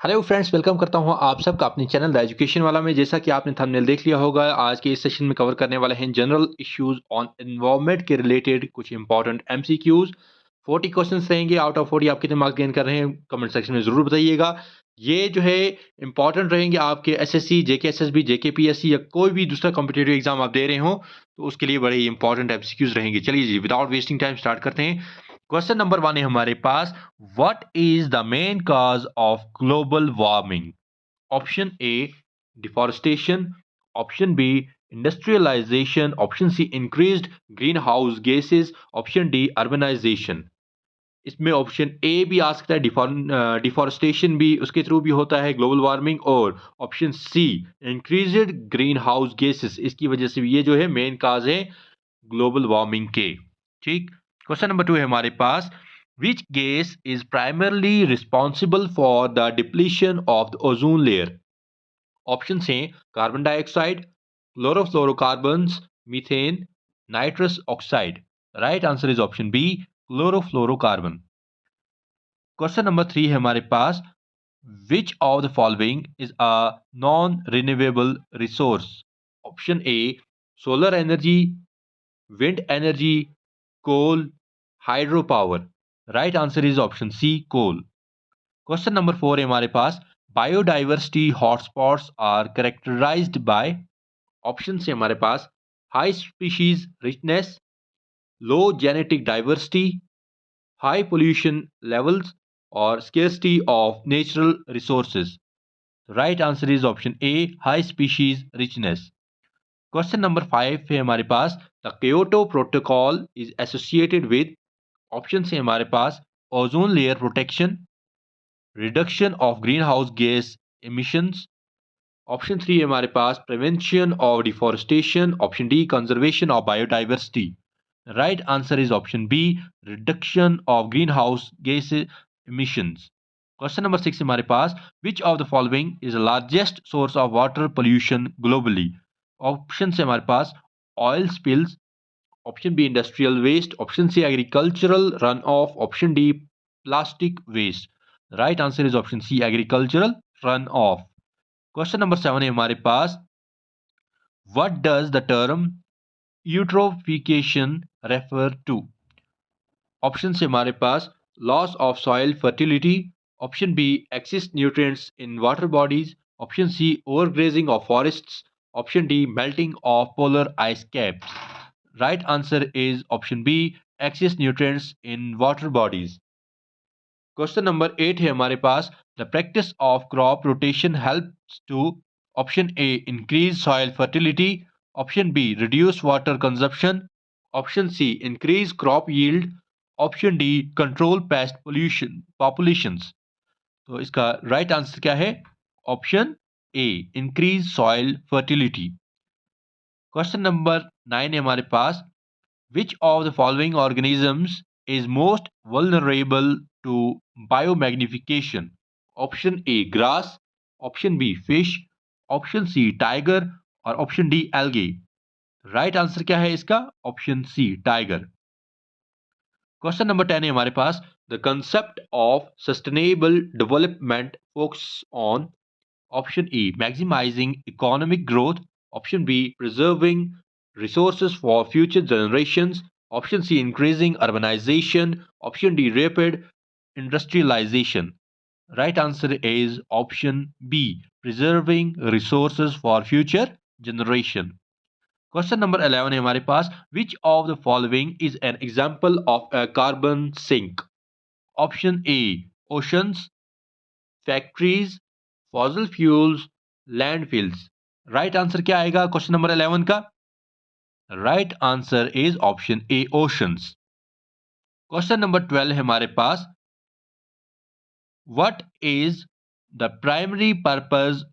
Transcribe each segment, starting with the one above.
Hello friends, welcome करता हूं आप सबका अपने चैनल द एजुकेशन वाला में। जैसा कि आपने थंबनेल देख लिया होगा, आज के इस सेशन में कवर करने वाले हैं जनरल इश्यूज ऑन एनवायरनमेंट के रिलेटेड कुछ इंपॉर्टेंट एमसीक्यूज। 40 क्वेश्चंस रहेंगे। आउट ऑफ 40 आप कितने मार्क्स गेन कर रहे हैं कमेंट सेक्शन में जरूर बताइएगा। ये जो है इंपॉर्टेंट रहेंगे आपके एसएससी, जेके एसएसबी, जेके पीएससी या कोई भी दूसरा कॉम्पिटेटिव एग्जाम आप दे रहे हो तो उसके लिए बड़े इंपॉर्टेंट एमसीक्यूज रहेंगे। चलिए जी, विदाउट वेस्टिंग टाइम स्टार्ट करते हैं। क्वेश्चन नंबर 1 है हमारे पास। What is the main cause of global warming? Option A, deforestation. Option B, industrialization. Option C, increased greenhouse gases. Option D, urbanization. इसमें ऑप्शन ए भी आ सकता है, डिफॉरेस्टेशन भी उसके थ्रू भी होता है ग्लोबल वार्मिंग, और option C, increased green house gases, इसकी वजह से भी ये जो है मेन काज है ग्लोबल वार्मिंग के। ठीक। क्वेश्चन नंबर 2 है हमारे पास। Which gas is primarily responsible for the depletion of the ozone layer? Option है carbon dioxide, chlorofluorocarbons, methane, nitrous oxide. Right answer is option B, chlorofluorocarbon. Question number 3 है हमारे पास। Which of the following is a non renewable resource? Option A, solar energy, wind energy, coal, hydro power. Right answer is option C, coal. Question number 4 है हमारे पास। Biodiversity hotspots are characterised by. Option से हमारे पास high species richness, low genetic diversity, high pollution levels और scarcity of natural resources. Right answer is option A, high species richness. Question number 5 है हमारे पास। The Kyoto protocol is associated with. Option है हमारे पास ozone layer protection, reduction of green house gas emissions. Option 3 है हमारे पास prevention of deforestation. Option D, conservation of biodiversity. Right answer is option B, reduction of green house gas emissions. Question number 6 हमारे पास। Which of the following is the largest source of water pollution globally? Option से हमारे पास oil spills, option B industrial waste, option C agricultural run off, option D plastic waste. Right answer is option C, agricultural run off. Question number 7 है हमारे पास। What does the term eutrophication refer to? Option से हमारे पास loss of soil fertility, option B excess nutrients in water bodies, option C overgrazing of forests, option D melting of polar ice caps. Right answer is option B, excess nutrients in water bodies. Question number 8 है हमारे पास। The practice of crop rotation helps to. Option A, increase soil fertility, option B, reduce water consumption, option C, increase crop yield, option D, control pest pollution populations. तो इसका right answer क्या है? Option A, increase soil fertility. Question number 9 है हमारे पास। Which of the following organisms is most vulnerable to biomagnification? Option A, grass, option B, fish, option C, tiger और option D, algae. Right answer क्या है इसका? Option C, tiger. Question number 10 है हमारे पास। The concept of sustainable development focus on. Option A, maximising economic growth, option B, preserving resources for future generations, option C, increasing urbanization, option D, rapid industrialization. Right answer is option B, preserving resources for future generation. Question number 11 है हमारे पास। Which of the following is an example of a carbon sink? Option A, oceans, factories, fossil fuels, landfills. Right answer क्या आएगा question number 11 का? Right answer is option A, oceans. Question number 12 है हमारे पास। What is the primary purpose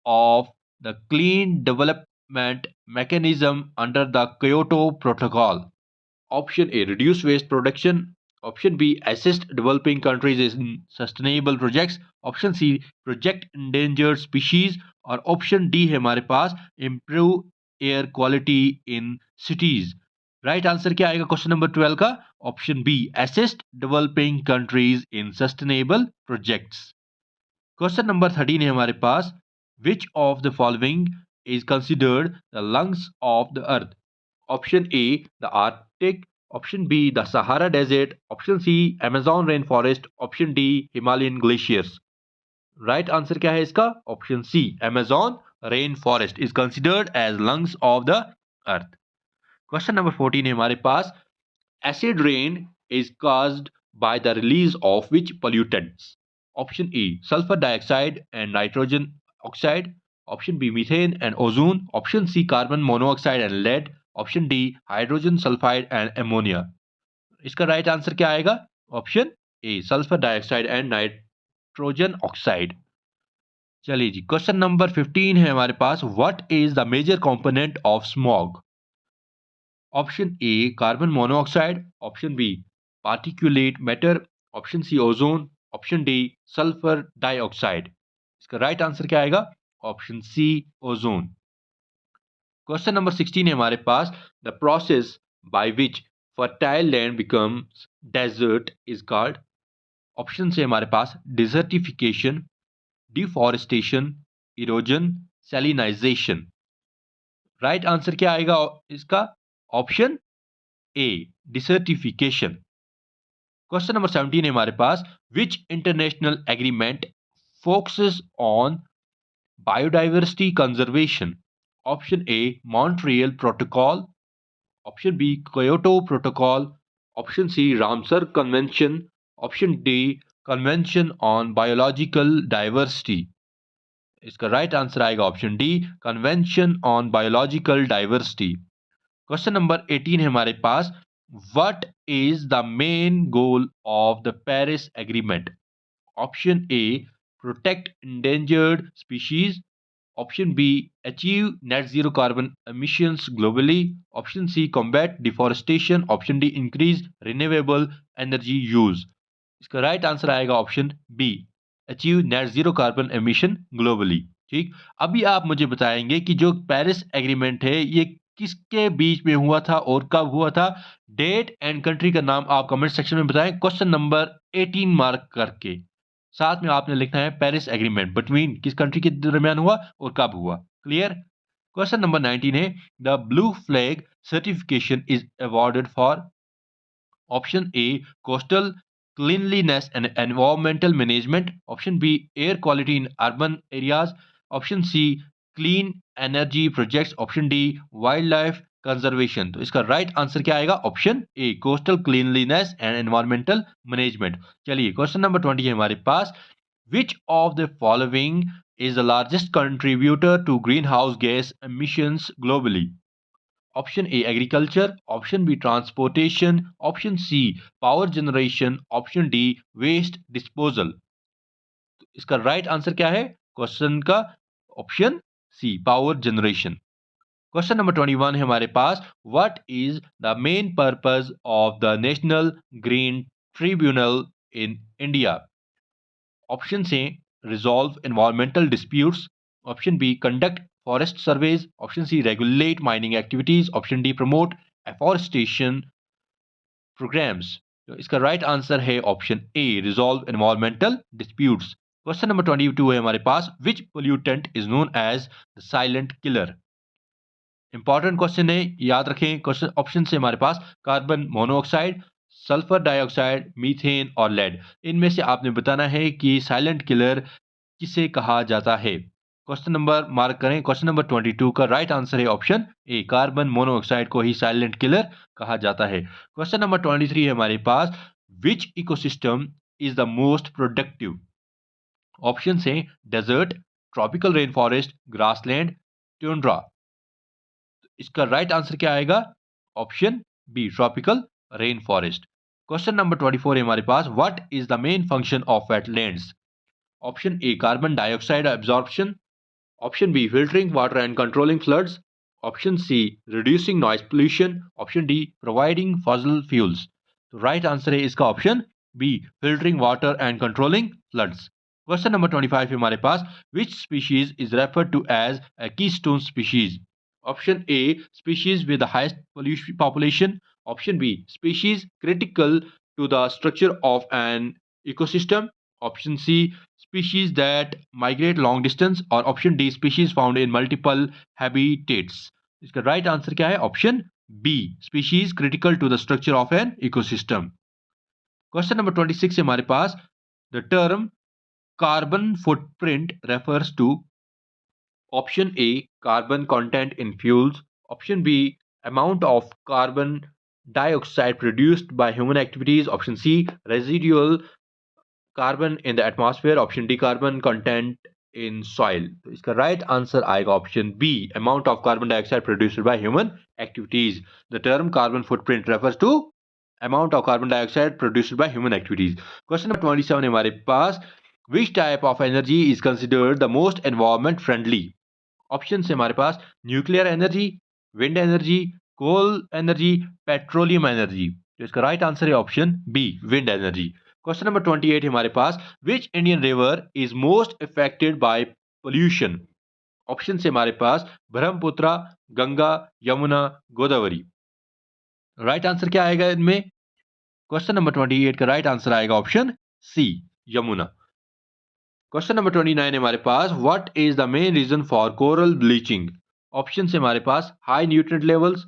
of the clean development mechanism under the Kyoto protocol? Option A, reduce waste production, option B, assist developing countries in sustainable projects, option C, project endangered species और option D है हमारे पास, improve air quality in cities. Right answer क्या आएगा question number 12 का? Option B, assist developing countries in sustainable projects. Question number 13 है हमारे पास, which of the following is considered the lungs of the earth? Option A the Arctic, option B the Sahara desert, option C Amazon rain forest, option D Himalayan glaciers. Right answer क्या है इसका? Option C Amazon rain forest is considered as lungs of the earth. Question number 14 है हमारे पास, acid rain is caused by the release of which pollutants? Option A sulfur dioxide and nitrogen oxide, option B methane and ozone, option C carbon monoxide and lead, option D hydrogen sulfide and ammonia। इसका right answer क्या आएगा? Option A sulphur dioxide and nitrogen oxide. चलिए जी, question number 15 है हमारे पास, what is the major component of smog? Option A carbon monoxide, option B particulate matter, option C ozone, option D sulphur dioxide. इसका right answer क्या आएगा? Option C ozone. Question number 16 है हमारे पास, the process by which fertile land becomes desert is called? Option से हमारे पास desertification, deforestation, erosion, salinisation. Right answer क्या आएगा इसका? Option A desertification. Question number 17 है हमारे पास, which international agreement focuses on biodiversity conservation? Option A Montreal protocol, option B Kyoto protocol, option C Ramsar convention, option D convention on biological diversity. इसका right answer आएगा option D convention on biological diversity. Question number 18 है हमारे पास, what is the main goal of the Paris agreement? Option A protect endangered species, option B achieve net zero carbon emissions globally, option C combat deforestation, option D increase renewable energy use. इसका right answer आएगा option B achieve net zero carbon emission globally. ठीक, अभी आप मुझे बताएंगे कि जो Paris agreement है ये किसके बीच में हुआ था और कब हुआ था? डेट एंड कंट्री का नाम आप कमेंट सेक्शन में बताएं, क्वेश्चन नंबर 18 मार्क करके। साथ में आपने लिखना है पेरिस एग्रीमेंट बिटवीन किस कंट्री के दरमियान हुआ और कब हुआ। क्लियर? क्वेश्चन नंबर 19 है, the blue flag certification is awarded for? Option A coastal cleanliness and environmental management, option B air quality in urban areas, option C clean energy projects, option D wild life conservation. तो इसका right answer क्या आएगा? Option A coastal cleanliness and environmental management. चलिए, question number 20 है हमारे पास, which of the following is the largest contributor to green house gas emissions globally? Option A agriculture, option B transportation, option C power generation, option D waste disposal. इसका right answer क्या है question का? Option C power generation. Question number 21 है हमारे पास, what is the main purpose of the National Green Tribunal in India? Option से resolve environmental disputes, option B conduct forest surveys, option C regulate mining activities, option D promote afforestation programs. तो इसका right answer है option A resolve environmental disputes. Question number 22 है हमारे पास, which pollutant is known as the silent killer? Important question है, याद रखें। Question option से हमारे पास carbon monoxide, sulphur dioxide, methane और लेड। इनमें से आपने बताना है कि साइलेंट किलर किसे कहा जाता है। क्वेश्चन नंबर मार्क करें, क्वेश्चन नंबर 22 का राइट आंसर है ऑप्शन ए कार्बन मोनोऑक्साइड को ही साइलेंट किलर कहा जाता है। क्वेश्चन नंबर 23 है हमारे पास, which ecosystem is the most productive? Option से desert, tropical rain forest, grassland, tundra. इसका राइट आंसर क्या आएगा? Option B tropical rain forest. Question number 24 है हमारे पास, what is the main function of wetlands? Option A carbon dioxide absorption, option B filtering water and controlling floods, option C reducing noise pollution, option D providing fossil fuels. तो right answer है इसका option B filtering water and controlling floods. Question number 25 है हमारे पास, which species is referred to as a keystone species? Option A species with the highest population, option B species critical to the structure of an ecosystem, option C species that migrate long distance, और option D species found in multiple habitats। इसका right answer क्या है? Option B, species critical to the structure of an ecosystem। Question number 26 है हमारे पास, the term carbon footprint refers to option A carbon content in fuels, option B amount of carbon dioxide produced by human activities, option C residual carbon in the atmosphere, option D carbon content in soil। तो इसका right answer आएगा option B, amount of carbon dioxide produced by human activities. The term carbon footprint refers to amount of carbon dioxide produced by human activities. Question number 27 है हमारे पास, which type of energy is considered the most environment friendly. Option है हमारे पास nuclear energy, wind energy, coal energy, petroleum energy. तो इसका right answer है option B, wind energy. Question number 28 है हमारे पास, which Indian river is most affected by pollution. Option से हमारे पास ब्रह्मपुत्र, गंगा, यमुना, गोदावरी। राइट आंसर क्या आएगा इनमें? क्वेश्चन नंबर 28 का राइट आंसर आएगा option C, Yamuna. Question number 29 है हमारे पास, what is the main reason for coral bleaching. Option से हमारे पास high nutrient levels,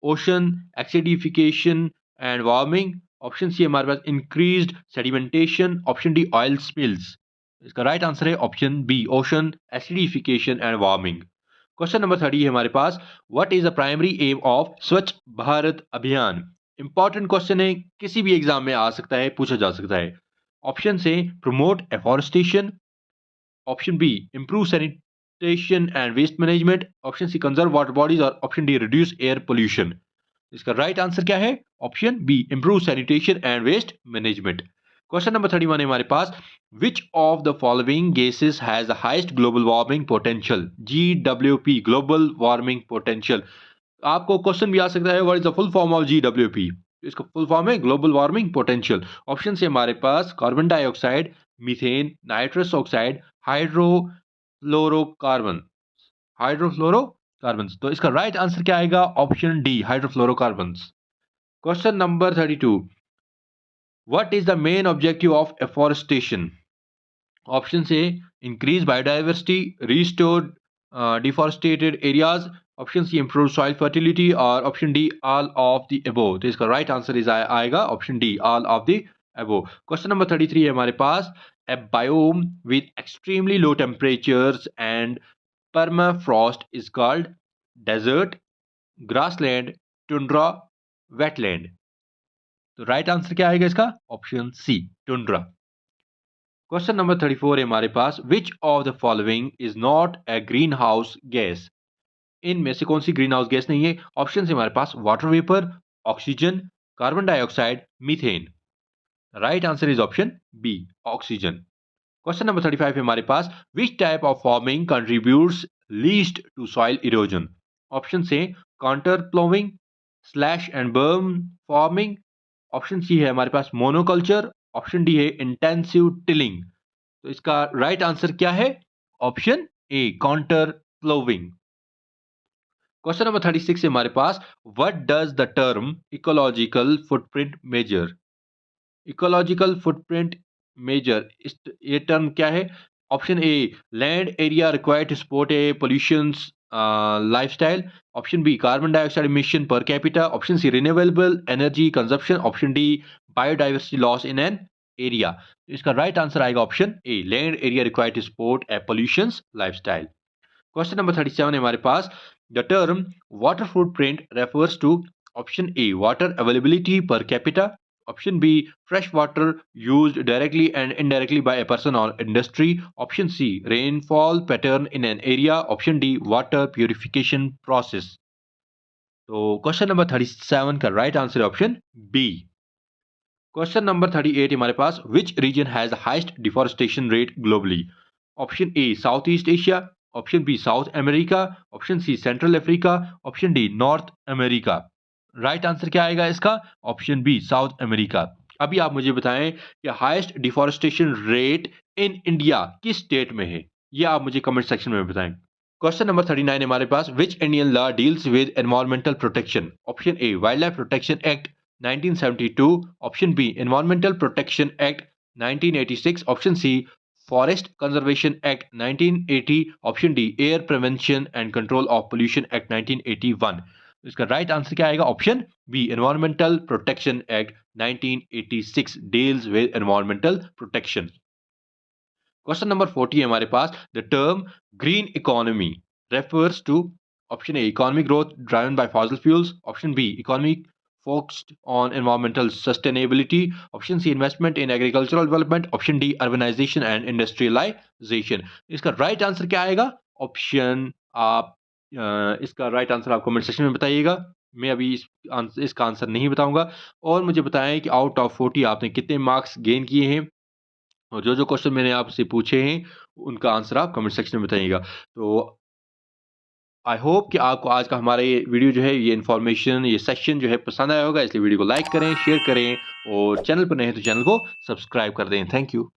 ocean acidification and warming, option C हमारे पास increased sedimentation, option D oil spills. इसका राइट आंसर है option B, ocean acidification and warming. Question number 30 है हमारे पास, what is the primary aim of Swachh Bharat अभियान। Important question है, किसी भी एग्जाम में आ सकता है, पूछा जा सकता है। ऑप्शन से promote afforestation, option B improve sanitation and waste management, option C conserve water bodies, और option D reduce air pollution. इसका राइट आंसर क्या है? Option B, improve sanitation and waste management. Question number 31 है हमारे पास, which of the following gases has the highest global warming potential. GWP, global warming potential. आपको question भी आ सकता है, what is the full form of GWP। इसका full form है ग्लोबल वार्मिंग पोटेंशियल। ऑप्शन से हमारे पास carbon dioxide, methane, nitrous oxide, hydrofluorocarbon, hydrofluorocarbon. तो इसका राइट आंसर क्या आएगा? Option D, hydrofluorocarbon. Question number 32, what is the main objective of afforestation. Option से increase biodiversity, restore deforested areas, option C improve soil fertility, और option D all of the above. तो इसका right answer is आएगा option D, all of the above. Question number 33 है हमारे पास, a biome with extremely low temperatures and permafrost is called desert, grassland, tundra, wetland। तो right answer क्या आएगा इसका? Option C, tundra. Question number 34 है हमारे पास, which of the following is not a green house gas. इनमें से कौन सी ग्रीन हाउस गैस नहीं है? ऑप्शन है हमारे पास water vapour, oxygen, carbon dioxide, methane. Right answer is option B, oxygen. Question number 35 है हमारे पास, which type of farming contributes least to soil erosion. Option से contour ploughing, slash and burn farming, option C है हमारे पास monoculture, option D है intensive tilling. तो इसका राइट आंसर क्या है? Option A, contour ploughing. Question number 36 है हमारे पास, what does the term ecological footprint measure. Ecological footprint measure, ये टर्म क्या है? Option A, land area required to support a population's lifestyle, option B carbon dioxide emission per capita, option C renewable energy consumption, option D biodiversity loss in an area. इसका right answer आएगा option A, land area required to support a population's lifestyle. Question number 37 है हमारे पास, the term water footprint refers to, option A water availability पर capita, option B fresh water used directly and indirectly by a person or industry, option C rainfall pattern in an area, option D water purification process। तो question number 37 का right answer है option B. Question number 38 हमारे पास, which region has the highest deforestation rate globally. Option A South East Asia, option B South America, option C Central Africa, option D North America. Right answer क्या आएगा इसका? Option B, South America. अभी आप मुझे बताएं कि highest deforestation rate in India किस state में है, ये आप मुझे कमेंट सेक्शन में बताएं। क्वेश्चन नंबर 39 है हमारे पास, which Indian law deals with environmental protection. Option A Wildlife Protection Act 1972, option B Environmental Protection Act 1986, option C Forest Conservation Act 1980, option D Air Prevention and Control of Pollution Act 1981। इसका right answer क्या आएगा? Option B Environmental Protection Act 1986 deals with environmental protection. Question number 40 है हमारे पास। The term green economy refers to option A economic growth driven by fossil fuels, option B economic focused on environmental sustainability, option C investment in agricultural development, option D urbanization and industrialization। इसका right answer क्या आएगा? Option आप इसका right answer आप comment section में बताइएगा। मैं अभी इसका आंसर नहीं बताऊंगा। और मुझे बताएं कि आउट ऑफ 40 आपने कितने मार्क्स गेन किए हैं, और जो जो क्वेश्चन मैंने आपसे पूछे हैं उनका आंसर आप कमेंट सेक्शन में बताइएगा। तो आई होप कि आपको आज का हमारा ये वीडियो जो है, ये इन्फॉर्मेशन, ये सेशन जो है पसंद आया होगा। इसलिए वीडियो को लाइक करें, शेयर करें, और चैनल पर नए हैं तो चैनल को सब्सक्राइब कर दें। Thank you.